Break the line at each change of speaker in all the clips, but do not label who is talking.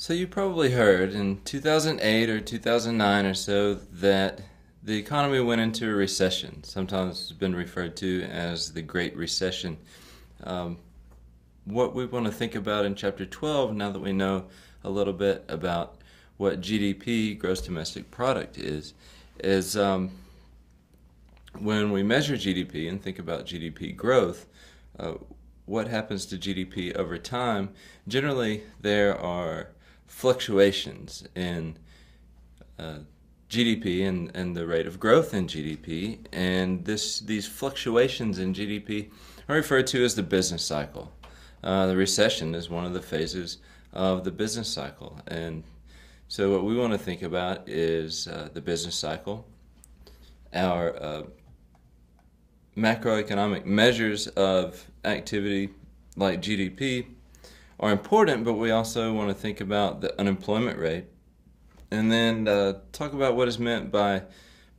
So you probably heard in 2008 or 2009 or so that the economy went into a recession. Sometimes it's been referred to as the Great Recession. Um, what we want to think about in Chapter 12, now that we know a little bit about what GDP, Gross Domestic Product, is when we measure GDP and think about GDP growth, uh, what happens to GDP over time? Generally, there are fluctuations in GDP and the rate of growth in GDP, and these fluctuations in GDP are referred to as the business cycle. The recession is one of the phases of the business cycle, and so what we want to think about is the business cycle, our macroeconomic measures of activity like GDP are important, but we also want to think about the unemployment rate and then talk about what is meant by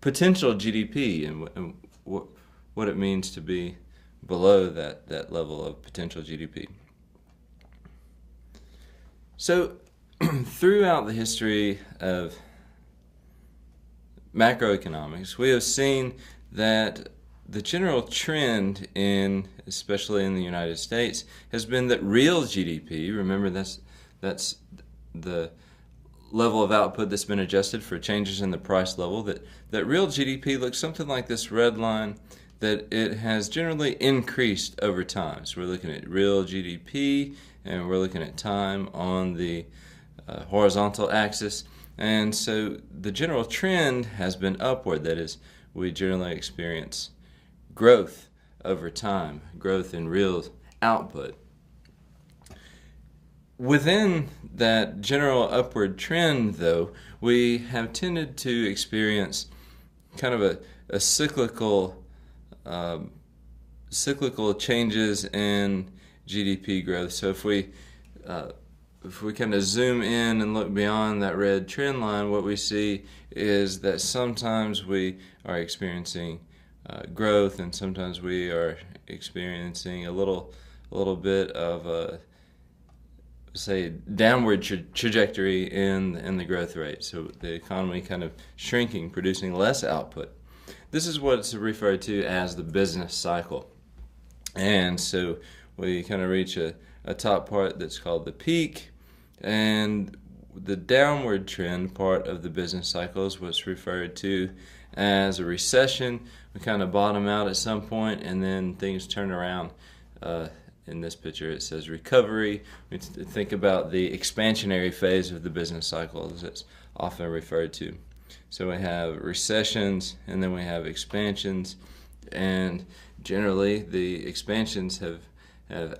potential GDP and what it means to be below that level of potential GDP. So, throughout the history of macroeconomics, we have seen that the general trend especially in the United States, has been that real GDP, remember that's the level of output that's been adjusted for changes in the price level, that real GDP looks something like this red line, that it has generally increased over time. So we're looking at real GDP, and we're looking at time on the horizontal axis. And so the general trend has been upward. That is, we generally experience growth over time, growth in real output. Within that general upward trend, though, we have tended to experience kind of a cyclical changes in GDP growth. So if we kind of zoom in and look beyond that red trend line, what we see is that sometimes we are experiencing growth, and sometimes we are experiencing a little bit of a downward trajectory in the growth rate. So the economy kind of shrinking, producing less output. This is what's referred to as the business cycle. And so we kind of reach a top part that's called the peak, and the downward trend part of the business cycle is what's referred to as a recession. We kind of bottom out at some point, and then things turn around. In this picture, it says recovery. We think about the expansionary phase of the business cycle, as it's often referred to. So we have recessions, and then we have expansions, and generally the expansions have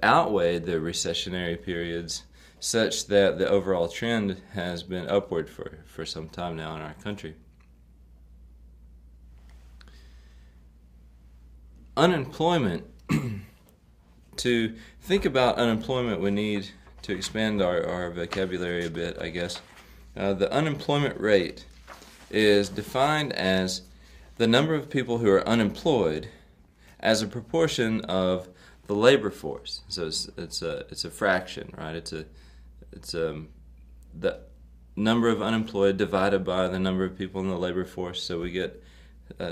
outweighed the recessionary periods, such that the overall trend has been upward for some time now in our country. Unemployment. To think about unemployment, we need to expand our vocabulary a bit, I guess. The unemployment rate is defined as the number of people who are unemployed as a proportion of the labor force. So it's a fraction, right? It's the number of unemployed divided by the number of people in the labor force. So we get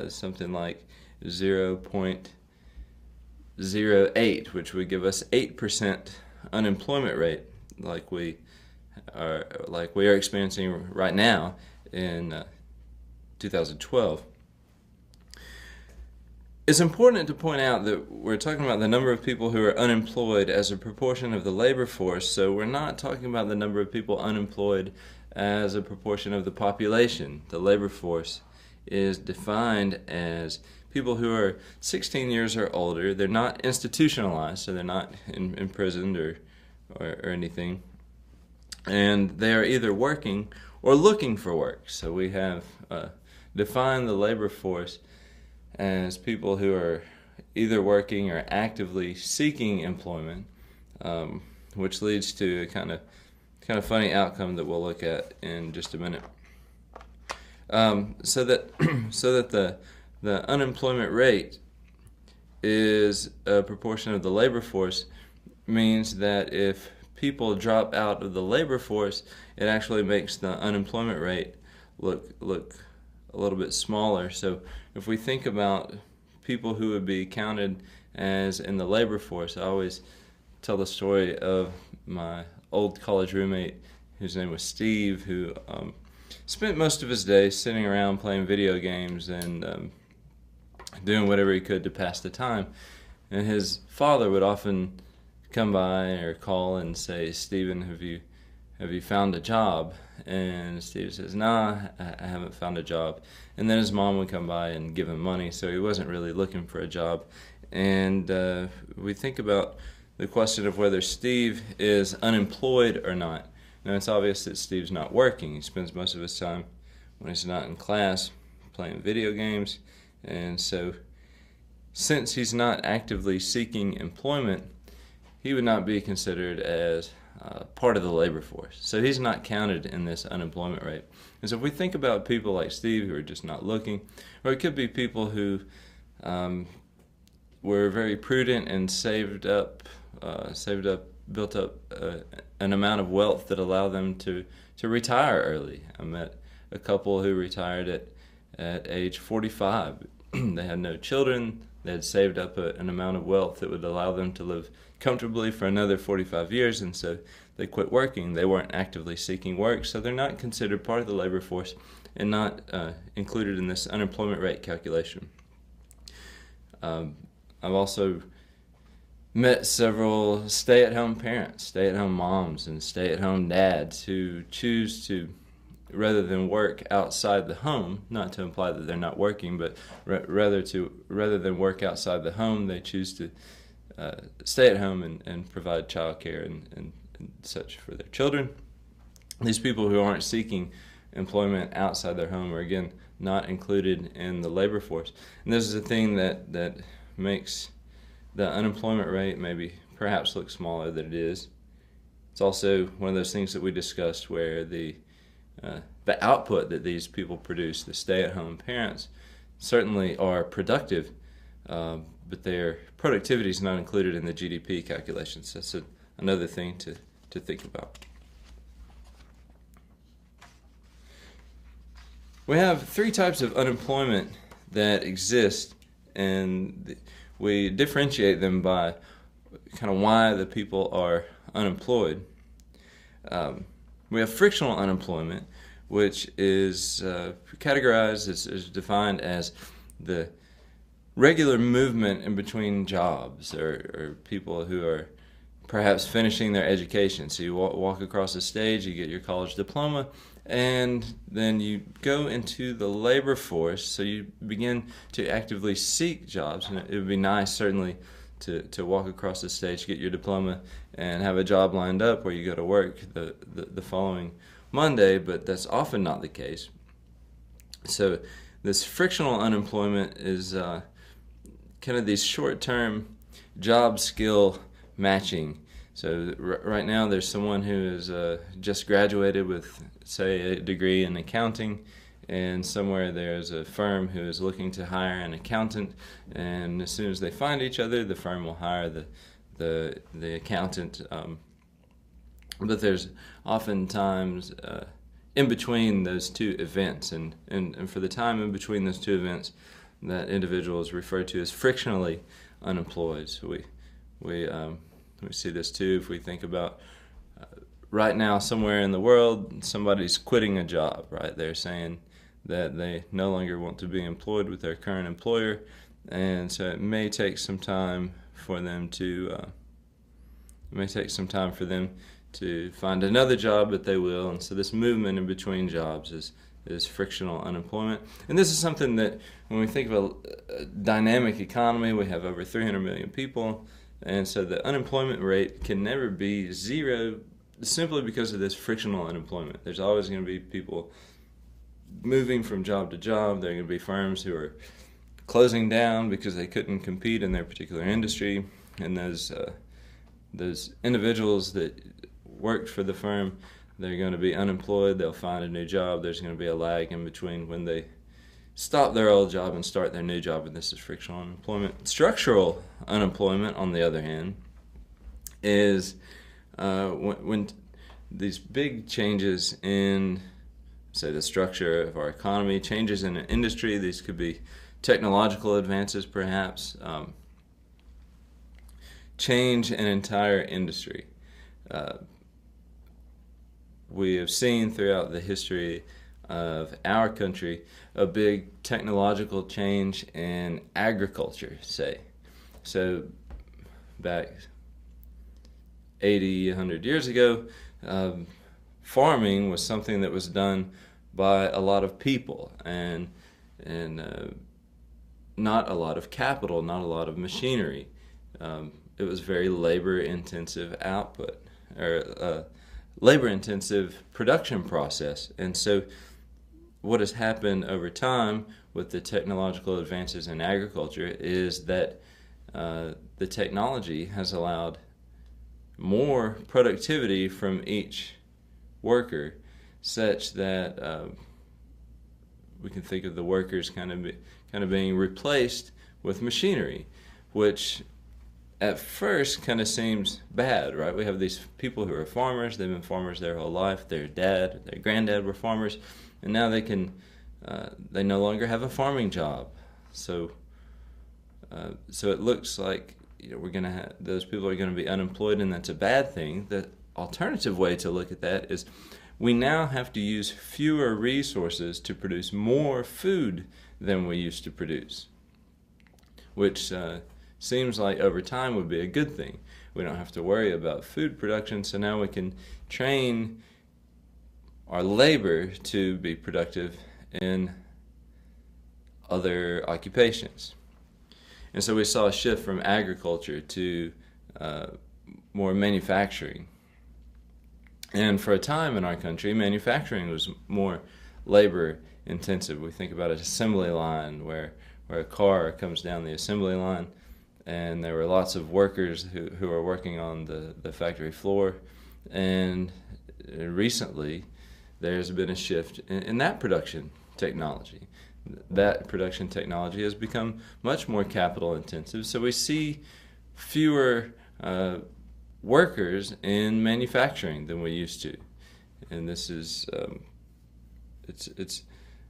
something like 0.08, which would give us 8% unemployment rate, like we are experiencing right now in 2012. It's important to point out that we're talking about the number of people who are unemployed as a proportion of the labor force, so we're not talking about the number of people unemployed as a proportion of the population. The labor force is defined as people who are 16 years or older. They're not institutionalized, so they're not imprisoned or anything. And they are either working or looking for work. So we have defined the labor force as people who are either working or actively seeking employment, which leads to a kind of funny outcome that we'll look at in just a minute. So that the unemployment rate is a proportion of the labor force means that if people drop out of the labor force, it actually makes the unemployment rate look a little bit smaller. So if we think about people who would be counted as in the labor force, I always tell the story of my old college roommate whose name was Steve, who spent most of his day sitting around playing video games and doing whatever he could to pass the time. And his father would often come by or call and say, "Stephen, have you found a job?" And Steve says, "Nah, I haven't found a job." And then his mom would come by and give him money, so he wasn't really looking for a job. And we think about the question of whether Steve is unemployed or not. Now, it's obvious that Steve's not working. He spends most of his time when he's not in class playing video games. And so, since he's not actively seeking employment, he would not be considered as part of the labor force. So he's not counted in this unemployment rate. And so if we think about people like Steve who are just not looking, or it could be people who were very prudent and built up an amount of wealth that allowed them to retire early. I met a couple who retired at age 45. They had no children. They had saved up an amount of wealth that would allow them to live comfortably for another 45 years, and so they quit working. They weren't actively seeking work, so they're not considered part of the labor force and not included in this unemployment rate calculation. I've also met several stay-at-home parents, stay-at-home moms, and stay-at-home dads who choose to, rather than work outside the home, not to imply that they're not working, but rather than work outside the home, they choose to stay at home and provide child care and such for their children. These people who aren't seeking employment outside their home are, again, not included in the labor force. And this is a thing that makes the unemployment rate perhaps look smaller than it is. It's also one of those things that we discussed where the output that these people produce, the stay-at-home parents, certainly are productive, but their productivity is not included in the GDP calculations. That's another thing to think about. We have three types of unemployment that exist, and we differentiate them by kind of why the people are unemployed. We have frictional unemployment, which is categorized, is defined as the regular movement in between jobs or people who are perhaps finishing their education. So you walk across the stage, you get your college diploma, and then you go into the labor force. So you begin to actively seek jobs, and it would be nice certainly to walk across the stage, get your diploma, and have a job lined up where you go to work the following Monday, but that's often not the case. So this frictional unemployment is kind of these short-term job skill matching. So right now there's someone who is just graduated with, say, a degree in accounting, and somewhere there's a firm who is looking to hire an accountant, and as soon as they find each other, the firm will hire the accountant. But there's oftentimes in between those two events, and for the time in between those two events, that individual is referred to as frictionally unemployed. So we see this too if we think about right now somewhere in the world somebody's quitting a job, right? They're saying that they no longer want to be employed with their current employer, and so it may take some time for them to find another job, but they will. And so this movement in between jobs is frictional unemployment. And this is something that when we think of a dynamic economy, we have over 300 million people, and so the unemployment rate can never be zero simply because of this frictional unemployment. There's always going to be people moving from job to job. There are going to be firms who are closing down because they couldn't compete in their particular industry, and those individuals that worked for the firm, they're going to be unemployed. They'll find a new job. There's going to be a lag in between when they stop their old job and start their new job, and this is frictional unemployment. Structural unemployment, on the other hand, is when these big changes in, say, the structure of our economy, changes in an industry, these could be technological advances perhaps, change an entire industry. We have seen throughout the history of our country a big technological change in agriculture, say. So back 80, 100 years ago, farming was something that was done by a lot of people and not a lot of capital, not a lot of machinery. It was very labor-intensive output, or labor-intensive production process. And so what has happened over time with the technological advances in agriculture is that the technology has allowed more productivity from each worker, such that we can think of the workers kind of being replaced with machinery, which at first kind of seems bad, right? We have these people who are farmers. They've been farmers their whole life. Their dad, their granddad were farmers, and now they no longer have a farming job. So it looks like we're going to have those people are going to be unemployed, and that's a bad thing. The alternative way to look at that is we now have to use fewer resources to produce more food than we used to produce, which seems like over time would be a good thing. We don't have to worry about food production, so now we can train our labor to be productive in other occupations. And so we saw a shift from agriculture to more manufacturing. And for a time in our country, manufacturing was more labor intensive. We think about an assembly line where a car comes down the assembly line, and there were lots of workers who are working on the factory floor. And recently, there's been a shift in that production technology. That production technology has become much more capital intensive, so we see fewer workers in manufacturing than we used to. And this is it's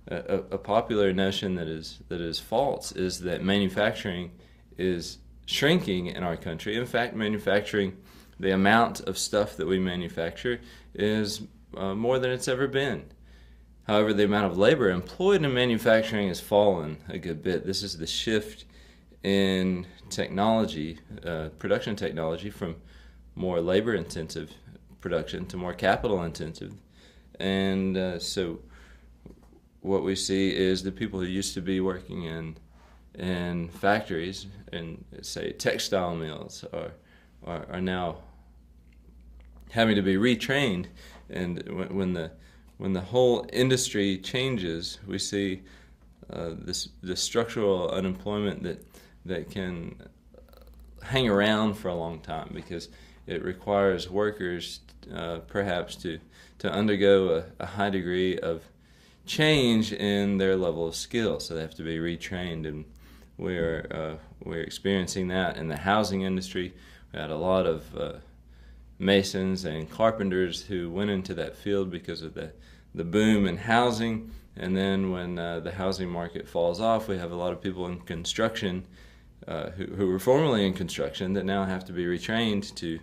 a popular notion that is false, is that manufacturing is shrinking in our country. In fact, manufacturing, the amount of stuff that we manufacture is more than it's ever been. However, the amount of labor employed in manufacturing has fallen a good bit. This is the shift in technology, production technology, from more labor-intensive production to more capital-intensive. And so what we see is the people who used to be working in factories and, say, textile mills are now having to be retrained. And when the whole industry changes, we see this structural unemployment that can hang around for a long time, because it requires workers perhaps to undergo a high degree of change in their level of skill. So they have to be retrained, and we're experiencing that in the housing industry. We had a lot of masons and carpenters who went into that field because of the boom in housing, and then when the housing market falls off, we have a lot of people in construction who were formerly in construction that now have to be retrained to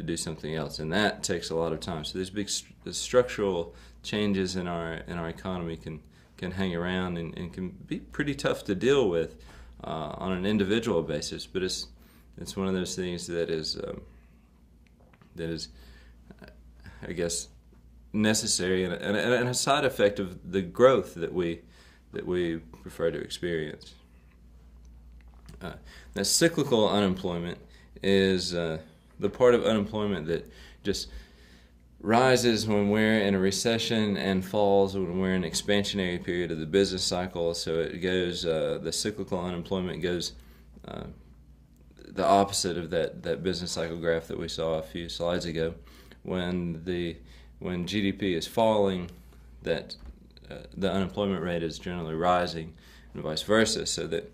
do something else, and that takes a lot of time. So these big structural changes in our economy can hang around and can be pretty tough to deal with on an individual basis, but it's one of those things that is I guess necessary and a side effect of the growth that we prefer to experience. Now, cyclical unemployment is the part of unemployment that just rises when we're in a recession and falls when we're in an expansionary period of the business cycle. So it goes, the cyclical unemployment goes the opposite of that business cycle graph that we saw a few slides ago. When GDP is falling, that the unemployment rate is generally rising, and vice versa. So that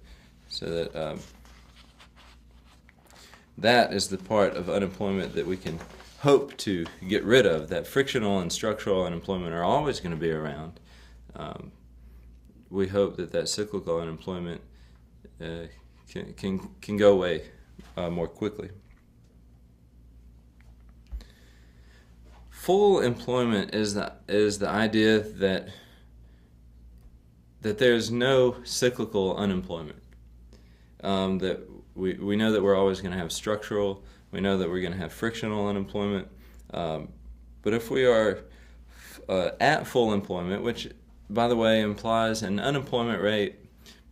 that is the part of unemployment that we can hope to get rid of. That frictional and structural unemployment are always going to be around. We hope that cyclical unemployment can go away more quickly. Full employment is the idea that there's no cyclical unemployment. That we know that we're always going to have structural. We know that we're going to have frictional unemployment. But if we are at full employment, which, by the way, implies an unemployment rate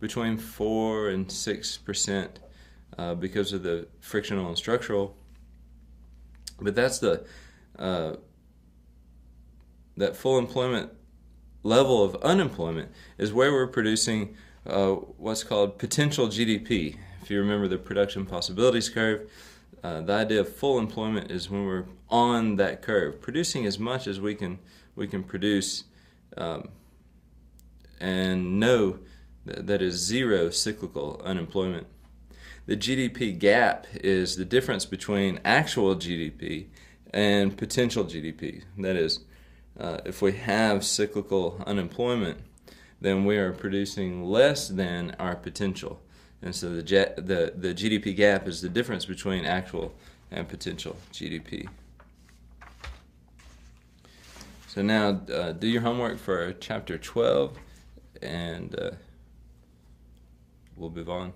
between 4 and 6% because of the frictional and structural. But that's that full employment level of unemployment is where we're producing what's called potential GDP. If you remember the production possibilities curve, the idea of full employment is when we're on that curve, producing as much as we can produce, and know that is zero cyclical unemployment. The GDP gap is the difference between actual GDP and potential GDP. That is, if we have cyclical unemployment, then we are producing less than our potential. And so the GDP gap is the difference between actual and potential GDP. So now do your homework for Chapter 12, and we'll move on.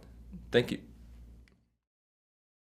Thank you.